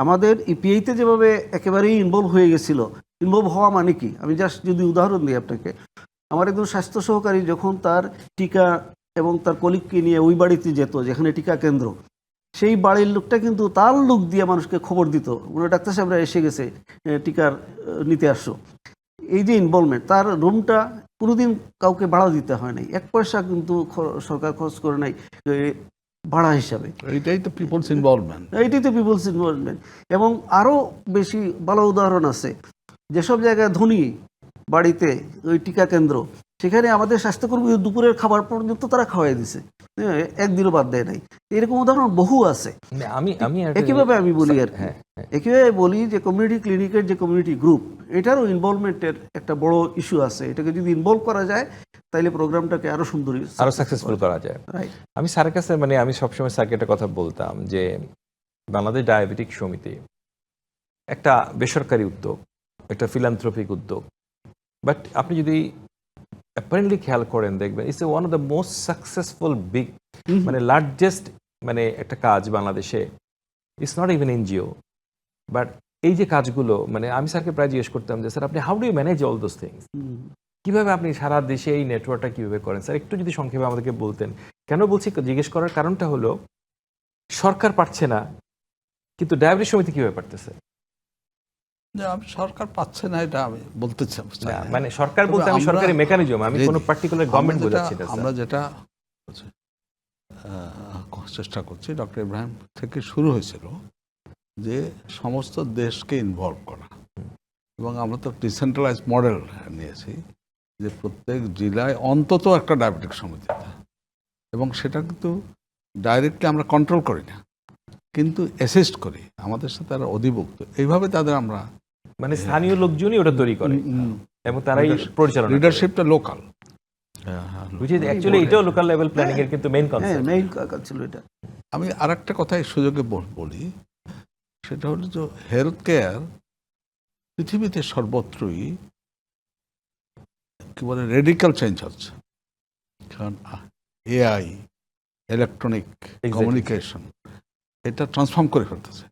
আমাদের ইপিআইতে, যেভাবে একেবারেই ইনভলভ হয়ে গেছিল। ইনভলভ হওয়া মানে কি, আমি জাস্ট যদি উদাহরণ দিই আপনাকে, আমার একজন স্বাস্থ্য সহকারী যখন তার টিকা এবং তার কলিগকে নিয়ে ওই বাড়িতে যেত যেখানে টিকা কেন্দ্র, সেই বাড়ির লোকটা কিন্তু তার লোক দিয়ে মানুষকে খবর দিত, ডাক্তার সাহেবরা এসে গেছে, টিকার নিতে আসো। এই যে ইনভলভমেন্ট, তার রুমটা কোনোদিন কাউকে ভাড়া দিতে হয় নাই, 1 পয়সা কিন্তু সরকার খরচ করে নাই ভাড়া হিসাবে। এটাই তো পিপলস ইনভলভমেন্ট। এইটাই তো পিপলস ইনভলভমেন্ট। এবং আরও বেশি ভালো উদাহরণ আছে, যেসব জায়গায় ধনী বাড়িতে ওই টিকা কেন্দ্র, সেখানে আমাদের স্বাস্থ্যকর্মী দুপুরের খাবার পর্যন্ত তারা খাওয়াই দিছে, একদিনও বাদ দেয় নাই। এরকম উদাহরণ বহু আছে। আমি একইভাবে আমি বলি আর কি, হ্যাঁ, একইভাবে বলি যে কমিউনিটি ক্লিনিকের যে কমিউনিটি গ্রুপ, এটারও ইনভলভমেন্টের একটা বড় ইস্যু আছে। এটাকে যদি ইনভলভ করা যায় তাহলে প্রোগ্রামটাকে আরো সুন্দর, আরো সাকসেসফুল করা যায়। রাইট। আমি স্যারের কাছে আমি সবসময় স্যারকে একটা কথা বলতাম যে বাংলাদেশ ডায়াবেটিক সমিতি একটা বেসরকারি উদ্যোগ, একটা ফিলান্থ্রপিক উদ্যোগ, বাট আপনি যদি অ্যাপারেন্টলি খেয়াল করেন দেখবেন it's one of the most successful big, largest একটা কাজ বাংলাদেশে। It's not even NGO, but এই যে কাজগুলো, আমি স্যারকে প্রায় জিজ্ঞেস করতাম যে স্যার আপনি how do you manage all those things, কিভাবে আপনি সারা দেশে এই নেটওয়ার্কটা কিভাবে করেন স্যার, একটু যদি সংক্ষেপে আমাদেরকে বলতেন। কেন বলছি, জিজ্ঞেস করার কারণটা হলো সরকার পারছে না, কিন্তু ডায়াবেটিস সমিতি কিভাবে পারতেছে? যে আমি সরকার পাচ্ছে না এটা আমি বলতে চাই না, না। মানে সরকার বলতে আমি তবে সরকারি আমরা- মেকানিজম, আমি জি, কোনো জি। পার্টিকুলার গভর্নমেন্ট আমরা যেটা- বোঝাচ্ছি না আমরা স্যার। যেটা চেষ্টা করছি, ডক্টর ইব্রাহিম থেকে শুরু হয়েছিল যে সমস্ত দেশকে ইনভলভ করা, এবং আমরা তো ডিসেন্ট্রালাইজ মডেল নিয়েছি যে প্রত্যেক জেলায় অন্তত একটা ডায়াবেটিক সমিতি, এবং সেটা কিন্তু ডাইরেক্টলি আমরা কন্ট্রোল করি না, কিন্তু অ্যাসিস্ট করি, আমাদের সাথে তারা অধিভুক্ত, এইভাবে তাদের আমরা মানে স্থানীয় লোকজনই ওটা তৈরি করে এবং তারাই পরিচালনা করে। লিডারশিপটা লোকাল। which is actually এটাও লোকাল লেভেল প্ল্যানিং এর কিন্তু মেইন হ্যাঁ, কনসেপ্ট। মেইন কাজ ছিল এটা। আমি আর একটা কথা এই সুযোগে বলি, সেটা হলো যে হেলথ কেয়ার পৃথিবীতে সর্বত্রই কি বলে রেডিক্যাল চেঞ্জ হচ্ছে, কারণ এআই, ইলেকট্রনিক কমিউনিকেশন এটা ট্রান্সফর্ম করে ফেলতেছে।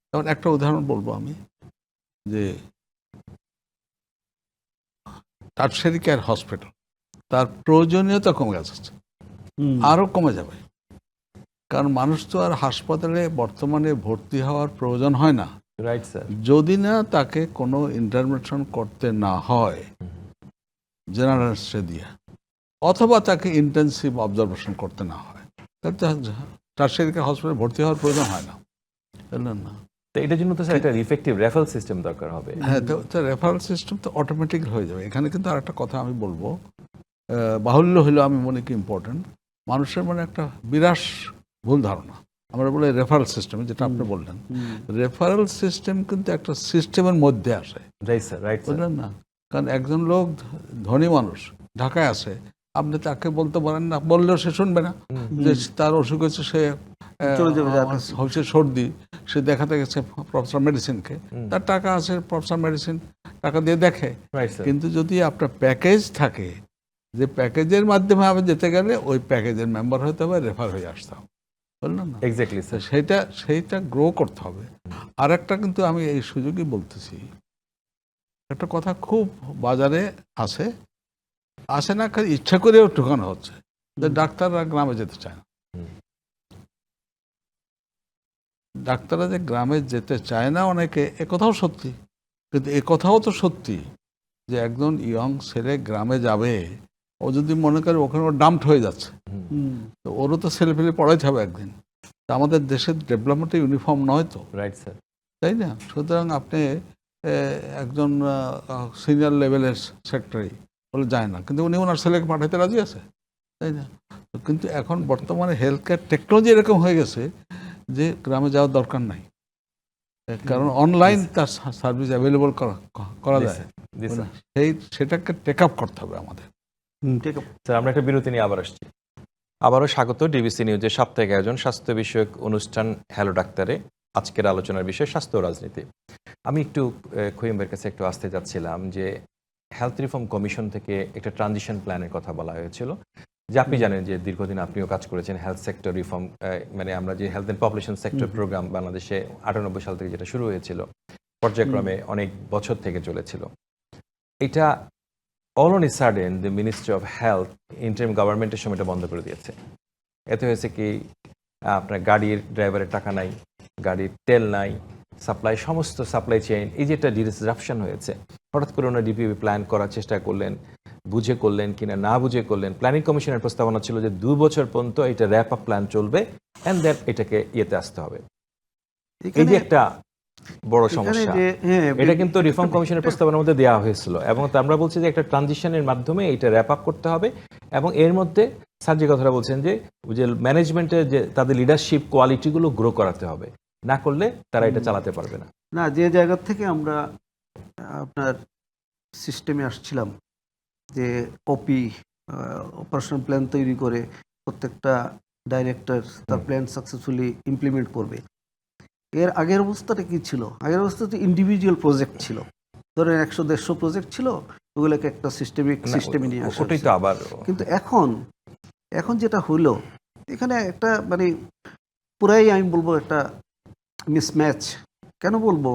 যেমন একটা উদাহরণ বলবো আমি, যে টারশারি কেয়ার হসপিটাল, তার প্রয়োজনীয়তা কমে গেছে, আরও কমে যাবে, কারণ মানুষ তো আর হাসপাতালে বর্তমানে ভর্তি হওয়ার প্রয়োজন হয় না রাইট স্যার। যদি না তাকে কোনো ইন্টারভেনশন করতে না হয় জেনারেলসে দিয়ে, অথবা তাকে ইন্টেন্সিভ অবজারভেশন করতে না হয়, তাহলে টারশারি কেয়ার হসপিটালে ভর্তি হওয়ার প্রয়োজন হয় না, বুঝলেন না? তো এটার জন্য তো স্যার একটা ইফেক্টিভ রেফারেল সিস্টেম দরকার হবে। হ্যাঁ, তো রেফারেল সিস্টেম তো অটোমেটিক হয়ে যাবে। এখানে কিন্তু আর একটা কথা আমি বলবো, বাহুল্য হলেও আমি মনে করি ইম্পর্টেন্ট, মানুষের মনে একটা বিরাট ভুল ধারণা, আমরা বলি রেফারেল সিস্টেম, যেটা আপনি বললেন, রেফারেল সিস্টেম কিন্তু একটা সিস্টেমের মধ্যে আসে, রাইট স্যার, রাইট স্যার। বুঝলেন না? কারণ একজন লোক ধনী মানুষ ঢাকায় আছে, আপনি তাকে বলতে পারেন না, বললেও সে শুনবে না, যে তার অসুখ হয়েছে, সে চলে যাবে যার কাছে। হচ্ছে সর্দি, সে দেখাতে গেছে প্রফেসর মেডিসিনকে, তার টাকা আছে, প্রফেসর মেডিসিন টাকা দিয়ে দেখে। Right sir. কিন্তু যদি আপনার প্যাকেজ থাকে, যে প্যাকেজের মাধ্যমে আপনি যেতে গেলে ওই প্যাকেজের মেম্বার হতে হবে, রেফার হয়ে আসতে হবে, বললেন না? এক্স্যাক্টলি তো স্যার। সেইটা গ্রো করতে হবে। আর একটা কিন্তু আমি এই সুযোগই বলতেছি, একটা কথা খুব বাজারে আসে না, খালি ইচ্ছা করেও ঢুকানো হচ্ছে, যে ডাক্তাররা গ্রামে যেতে চায় না। ডাক্তাররা যে গ্রামে যেতে চায় না অনেকে, কথাও সত্যি, কিন্তু কথাও তো সত্যি যে একজন ইয়ং ছেলে গ্রামে যাবে, ও যদি মনে করে ওখানে ওর ডাম্পড হয়ে যাচ্ছে, তো ওরও তো ছেলে পেলে পড়াইতে হবে একদিন। তা আমাদের দেশের ডেভেলপমেন্টে ইউনিফর্ম নয় তো, রাইট স্যার। তাই না? সুতরাং আপনি একজন সিনিয়র লেভেলের সেক্রেটারি বলে যায় না, কিন্তু উনি ওনার ছেলেকে পাঠাইতে রাজি আছে, তাই না? কিন্তু এখন বর্তমানে হেলথ কেয়ার টেকনোলজি এরকম হয়ে গেছে যে গ্রামে যাওয়ার দরকার নাই, কারণ অনলাইন তার সার্ভিস অ্যাভেলেবল করা যায়। সেটাকে টেক আপ করতে হবে আমাদের। ঠিক আছে স্যার, আমরা একটা বিরতি নিয়ে আবার আসছি। আবারও স্বাগত ডিবিসি নিউজের সাপ্তাহিক আয়োজন স্বাস্থ্য বিষয়ক অনুষ্ঠান হ্যালো ডাক্তারে। আজকের আলোচনার বিষয় স্বাস্থ্য ও রাজনীতি। আমি একটু খৈয়মের কাছে একটু আসতে চাচ্ছিলাম যে হেলথ রিফর্ম কমিশন থেকে একটা ট্রানজিশন প্ল্যানের কথা বলা হয়েছিল, যে আপনি জানেন যে দীর্ঘদিন আপনিও কাজ করেছেন হেলথ সেক্টর রিফর্ম, মানে আমরা যে health and population sector programme বাংলাদেশে 98 সাল থেকে যেটা শুরু হয়েছিল, পর্যায়ক্রমে অনেক বছর থেকে চলেছিল। এটা all on a sudden the ministry of health interim গভর্নমেন্টের সময় এটা বন্ধ করে দিয়েছে। এতে হয়েছে কি, আপনার গাড়ির ড্রাইভারের টাকা নাই, গাড়ির তেল নাই, সাপ্লাই, সমস্ত সাপ্লাই চেইন, এই যে একটা ডিসরাপশন হয়েছে। হঠাৎ করে ওনার ডিপিপি প্ল্যান করার চেষ্টা করলেন, বুঝে করলেন কিনা না বুঝে করলেন। প্ল্যানিং কমিশনের প্রস্তাবনা ছিল যে 2 বছর পর্যন্ত এটা র্যাপ আপ প্ল্যান চলবে, অ্যান্ড দেন এটাকে ইয়েতে আসতে হবে। এই যে একটা বড় সমস্যা, এটা কিন্তু রিফর্ম কমিশনের প্রস্তাবনার মধ্যে দেওয়া হয়েছিল, এবং আমরা বলছি যে একটা ট্রানজিশনের মাধ্যমে এটা র্যাপ আপ করতে হবে, এবং এর মধ্যে স্যার যে কথাটা বলছেন যে ম্যানেজমেন্টের যে তাদের লিডারশিপ কোয়ালিটিগুলো গ্রো করাতে হবে, না করলে তারা এটা চালাতে পারবে না। না, যে জায়গা থেকে আমরা আপনার সিস্টেমে আসছিলাম, যে ওপি অপারেশন প্ল্যান তৈরি করে প্রত্যেকটা ডাইরেক্টর তার প্ল্যান সাকসেসফুলি ইমপ্লিমেন্ট করবে, এর আগের অবস্থাটা কি ছিল? আগের অবস্থা তো ইন্ডিভিজুয়াল প্রজেক্ট ছিল, ধরেন 100-150 প্রজেক্ট ছিল, ওগুলোকে একটা সিস্টেমে নিয়ে আসা ওটাই তো আবার। কিন্তু এখন যেটা হইলো, এখানে একটা মানে পুরাই আমি বলবো একটা মিসম্যাচ। কেন বলবো,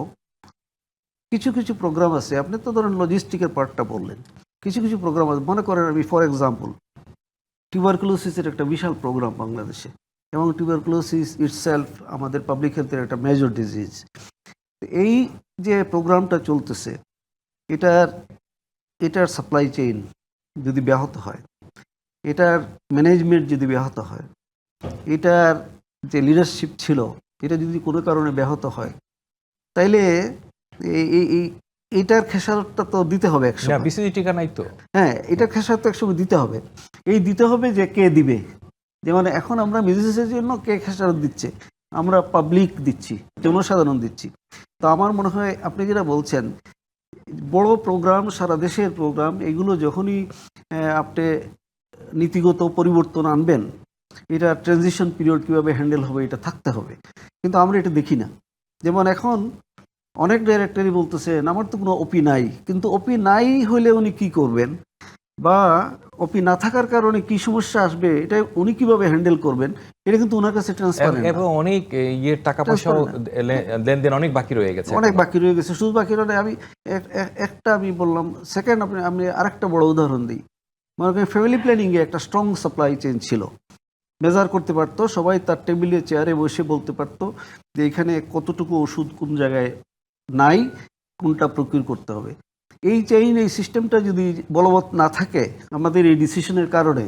কিছু কিছু প্রোগ্রাম আছে, আপনি তো ধরেন লজিস্টিকের পার্টটা বললেন, কিছু কিছু প্রোগ্রাম আছে, মনে করেন আমি ফর এক্সাম্পল টিউবারকুলোসিসের একটা বিশাল প্রোগ্রাম বাংলাদেশে, এবং টিউবারকুলোসিস ইটসেলফ আমাদের পাবলিক হেলথের একটা মেজর ডিজিজ। এই যে প্রোগ্রামটা চলতেছে, এটার সাপ্লাই চেইন যদি ব্যাহত হয়, এটার ম্যানেজমেন্ট যদি ব্যাহত হয়, এটার যে লিডারশিপ ছিল এটা যদি কোনো কারণে ব্যাহত হয়, তাইলে এটার খেসারতটা তো দিতে হবে না, একসময়। বিসিজি টিকা নাই তো। হ্যাঁ, এটার খেসারত একসময় দিতে হবে। এই দিতে হবে যে কে দিবে। যেমন এখন আমরা মিউজিসের জন্য কে খেসারত দিচ্ছে, আমরা পাবলিক দিচ্ছি, জনসাধারণ দিচ্ছি। তো আমার মনে হয় আপনি যেটা বলছেন, বড় প্রোগ্রাম, সারা দেশের প্রোগ্রাম, এগুলো যখনই আপনি নীতিগত পরিবর্তন আনবেন, এটা ট্রানজিশন পিরিয়ড কীভাবে হ্যান্ডেল হবে এটা থাকতে হবে। কিন্তু আমরা এটা দেখি না। যেমন এখন অনেক ডাইরেক্টরই বলতেছেন আমার তো কোনো ওপি নাই, কিন্তু ওপি নাই হলে উনি কি করবেন, বা ওপি না থাকার কারণে কি সমস্যা আসবে, এটা উনি কিভাবে হ্যান্ডেল করবেন, এটা কিন্তু ওনার কাছে ট্রান্সপারেন্ট না। এবং অনেক টাকা পয়সা লেনদেন অনেক বাকি রয়ে গেছে, অনেক বাকি রয়ে গেছে। শুধু বাকি রয়ে আমি একটা আমি বললাম, সেকেন্ড আমি আরেকটা বড় উদাহরণ দিই। মনে করেন ফ্যামিলি প্ল্যানিংয়ে একটা স্ট্রং সাপ্লাই চেইন ছিল, মেজার করতে পারতো, সবাই তার টেবিলে চেয়ারে বসে বলতে পারতো যে এখানে কতটুকু ওষুধ কোন জায়গায় নাই, কোনটা প্রকিউর করতে হবে। এই চেইন, এই সিস্টেমটা যদি বলবৎ না থাকে আমাদের এই ডিসিশনের কারণে,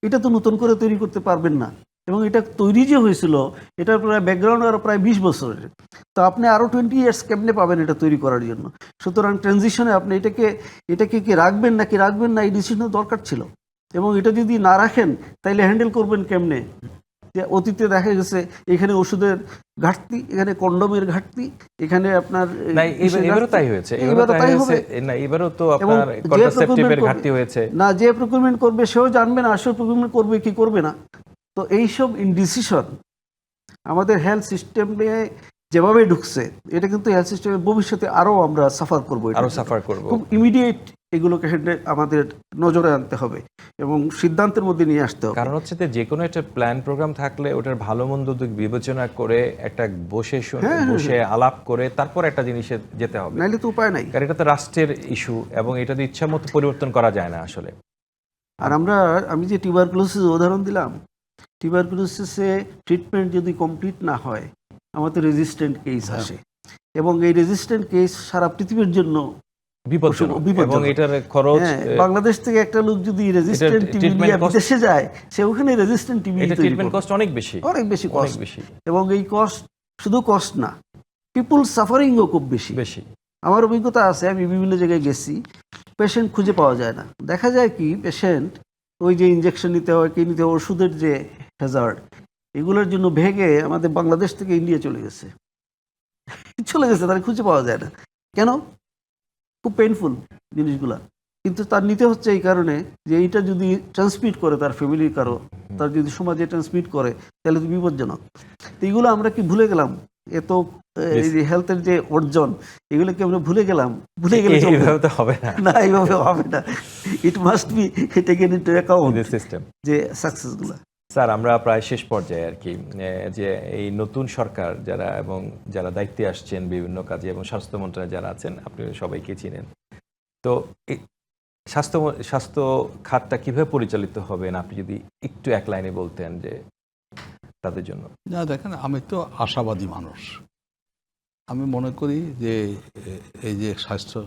এটা তো নতুন করে তৈরি করতে পারবেন না। এবং এটা তৈরি যে হয়েছিল, এটার প্রায় ব্যাকগ্রাউন্ড আরও প্রায় 20 বছরের। তো আপনি আরও 20 ইয়ার্স কেমনে পাবেন এটা তৈরি করার জন্য? সুতরাং ট্রানজিশনে আপনি এটাকে কি রাখবেন নাকি রাখবেন না, এই ডিসিশনের দরকার ছিল। এবং এটা যদি না রাখেন তাইলে হ্যান্ডেল করবেন কেমনে? যে অতীতে দেখা গেছে এখানে ওষুধের ঘাটতি, এখানে কন্ডোমের ঘাটতি, এখানে আপনার এবারও তাই হয়েছে, এবারও তো আপনার কন্ট্রাসেপটিভের ঘাটতি হয়েছে না। যে প্রকিউরমেন্ট করবে সেও জানবে না আসলে প্রকিউরমেন্ট করবে কি করবে না। তো এইসব ইনডিসিশন আমাদের হেলথ সিস্টেমে যেভাবে ঢুকছে, এটা কিন্তু হেলথ সিস্টেমের ভবিষ্যতে আরও আমরা সাফার করবো, খুব ইমিডিয়েট এগুলোকে আমাদের নজরে আনতে হবে এবং সিদ্ধান্তের মধ্যে নিয়ে আসতে হবে। কারণ হচ্ছে যে কোনো একটা প্ল্যান প্রোগ্রাম থাকলে ওটার ভালো মন্দ দিক বিবেচনা করে একটা বসে আলাপ করে তারপর একটা জিনিসে যেতে হবে, নাইলে তো উপায় নাই। কারণ এটা তো রাষ্ট্রের ইস্যু এবং এটা তো ইচ্ছা মতো পরিবর্তন করা যায় না আসলে। আর আমি যে টিউবারকুলোসিস উদাহরণ দিলাম, টিউবারকুলোসিসে ট্রিটমেন্ট যদি কমপ্লিট না হয় আমাদের রেজিস্ট্যান্ট কেস আসে, এবং এই রেজিস্ট্যান্ট কেস সারা পৃথিবীর জন্য বিপজ্জনক এবং এটার খরচ। বাংলাদেশ থেকে একটা লোক যদি রেজিস্ট্যান্ট টিবি নিয়ে বিদেশে যায়, সে ওখানে রেজিস্ট্যান্ট টিবি ট্রিটমেন্ট কস্ট অনেক বেশি। এবং এই কস্ট শুধু কস্ট না, পিপুল সাফারিংও খুব বেশি। আমার অভিজ্ঞতা আছে, আমি বিভিন্ন জায়গায় গেছি, পেশেন্ট খুঁজে পাওয়া যায় না। দেখা যায় কি, পেশেন্ট ওই যে ইনজেকশন নিতে হয়, কি নিতে হয়, ওষুধের যে হ্যাজার্ড, এগুলোর জন্য ভেগে আমাদের বাংলাদেশ থেকে ইন্ডিয়া চলে গেছে, তারা খুঁজে পাওয়া যায় না। কেন? খুব পেইনফুল জিনিসগুলা, কিন্তু তার নিতে হচ্ছে এই কারণে যে এইটা যদি ট্রান্সমিট করে তার ফ্যামিলির কারো, তার যদি সমাজে ট্রান্সমিট করে, তাহলে তো বিপজ্জনক। তো এইগুলো আমরা কি ভুলে গেলাম? এত হেলথের যে অর্জন, এগুলোকে আমরা ভুলে গেলে হবে না, না, এইভাবে হবে না। It must be taken into account system যে সাকসেসগুলো। স্যার, আমরা প্রায় শেষ পর্যায়ে আর কি, যে এই নতুন সরকার যারা দায়িত্বে আসছেন বিভিন্ন কাজে এবং স্বাস্থ্য মন্ত্রণালয়ে যারা আছেন, আপনি সবাইকে চিনেন, তো স্বাস্থ্য খাতটা কিভাবে পরিচালিত হবে না, আপনি যদি একটু এক লাইনে বলতেন যে তাদের জন্য। না, দেখেন, আমি তো আশাবাদী মানুষ। আমি মনে করি যে এই যে স্বাস্থ্য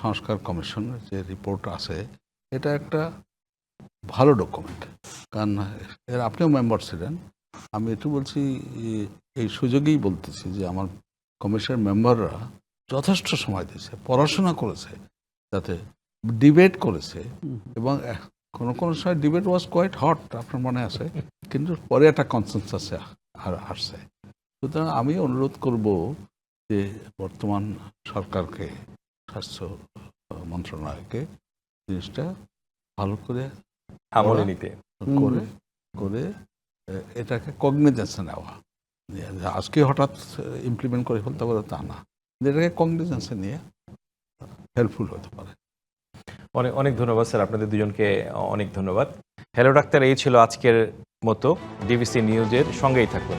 সংস্কার কমিশনের যে রিপোর্ট আছে, এটা একটা ভালো ডকুমেন্ট। কারণ আপনিও মেম্বার ছিলেন, আমি একটু বলছি, এই সুযোগেই বলতেছি যে আমার কমিশনের মেম্বাররা যথেষ্ট সময় দিয়েছে, পড়াশোনা করেছে, যাতে ডিবেট করেছে, এবং কোনো সময় ডিবেট ওয়াজ কোয়াইট হট, আপনার মনে আছে, কিন্তু পরে একটা কনসেনসাসে আসছে। সুতরাং আমি অনুরোধ করব যে বর্তমান সরকারকে, স্বাস্থ্য মন্ত্রণালয়কে জিনিসটা ভালো করে আমলে নিতে করে এটাকে কগনিজেন্সে নেওয়া। আজকে হঠাৎ ইমপ্লিমেন্ট করে ফেলতে পারে তা না, এটাকে কগনিজেন্সে নিয়ে হেল্পফুল হতে পারে। অনেক ধন্যবাদ স্যার, আপনাদের দুজনকে অনেক ধন্যবাদ। হ্যালো ডাক্তার, এই ছিল আজকের মতো। ডিবিসি নিউজের সঙ্গেই থাকুন।